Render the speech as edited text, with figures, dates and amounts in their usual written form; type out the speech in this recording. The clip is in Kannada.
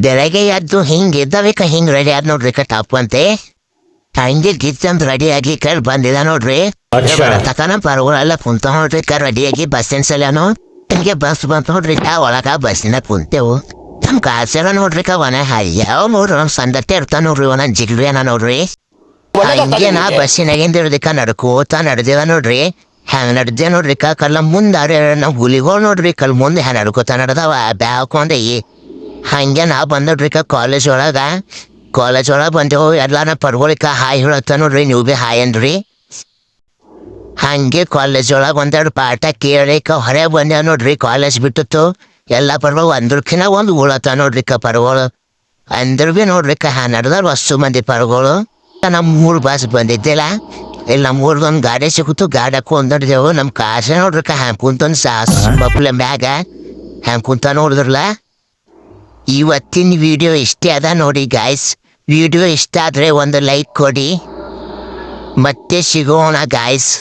ಬೆಳಗ್ಗೆ ಎದ್ದು ಹಿಂಗೆ ಇದ್ದವಿಕ ಹಿಂಗೆ ರೆಡಿ ಆದ್ ನೋಡ್ರಿ ಟಾಪ್ ಅಂತೆ ಹಂಗೆ ಗಿಚ್ಚಂತ ರೆಡಿಯಾಗಿ ಕರ್ ಬಂದಿದ ನೋಡ್ರಿ ತಕನ ಪರಗಳೆಲ್ಲ ಕುಂತ ನೋಡ್ರಿ ರೆಡಿಯಾಗಿ ಬಸ್ ಸಲ್ಯಾನು ಹಿಂಗೆ ಬಸ್ ಬಂತ ನೋಡ್ರಿ ಒಳಗ ಬಸ್ಸಿನ ಕುಂತೆವು ನಮ್ ಕಾಸೆಲ್ಲ ನೋಡ್ರಿ ಒನ ಯಾವ ನೋಡ್ರಿ ನಮ್ ಸಂದತೆ ಇರ್ತಾನ ನೋಡ್ರಿ ಒಂದೊಂದ್ ಜಿಗ್ರಿಯನ ನೋಡ್ರಿ ಹಂಗೆ ನಾ ಬಸ್ಸಿನಾಗಿಂದ ಇರ್ದಿಕ್ಕ ನಡ್ಕೋತ ನಡ್ದೇವ ನೋಡ್ರಿ ಹ್ಯಾಂಗ ನಡ್ದೆ ನೋಡ್ರಿ ಕಲ್ಲ ಮುಂದಾರೆ ನಾವ್ ಹುಲಿಗಳು ನೋಡ್ರಿ ಕಲ್ ಮುಂದೆ ಹ್ಯಾಂಗ ನಡ್ಕೋತ ನಡ್ದಾವ ಬ್ಯಾಕೊಂಡೆ ಹಂಗೆ ನಾ ಬಂದೋಡ್ರಿ ಕಾಲೇಜ್ ಒಳಗ ಬಂದೆವು ಎಲ್ಲಾನ ಪರ್ಗೊಳಿಕ ಹಾಯ್ ಹೇಳತ್ತ ನೋಡ್ರಿ ನೀವು ಭೀ ಹಾಯ್ ಅನ್ರಿ ಹಂಗೆ ಕಾಲೇಜ್ ಒಳಗ ಒಂದೆರಡು ಪಾಠ ಕೇಳಿಕ ಹೊರಗೆ ಬಂದೇವ್ ನೋಡ್ರಿ ಕಾಲೇಜ್ ಬಿಟ್ಟಿತ್ತು ಎಲ್ಲಾ ಪರ್ವ ಒಂದ್ರಕಿನ ಒಂದ್ ಉಳತ್ತ ನೋಡ್ರಿ ಪರ್ಗಳು ಅಂದ್ರ ಭೀ ನೋಡ್ರಿ ನಡ್ದಾರ ವಸ್ತು ಮಂದಿ ಪರ್ಗಳು ನಮ್ 3 ಬಸ್ ಬಂದಿದ್ದಿಲ್ಲ ಇಲ್ಲಿ ನಮ್ಮ ಊರ್ದೊಂದು ಗಾಡಿ ಸಿಗುತ್ತು ಗಾಡಿ ಹಾಕೊಂಡ್ದೇವು ನಮ್ ಕಾಸೆ ನೋಡ್ರಿ ಹ್ಯಾಂಗ್ ಕುಂತೊಂದ್ ಸಾಸ್ ಮಪ್ಲ ಮ್ಯಾಗ ಹ್ಯಾಂಗ್ ಕುಂತ ನೋಡಿದ್ರಲ್ಲ ಇವತ್ತಿನ ವಿಡಿಯೋ ಇಷ್ಟೇ ಅದ ನೋಡಿ ಗಾಯ್ಸ್ ವಿಡಿಯೋ ಇಷ್ಟ ಆದ್ರೆ ಒಂದು ಲೈಕ್ ಕೊಡಿ ಮತ್ತೆ ಸಿಗೋಣ ಗಾಯ್ಸ್.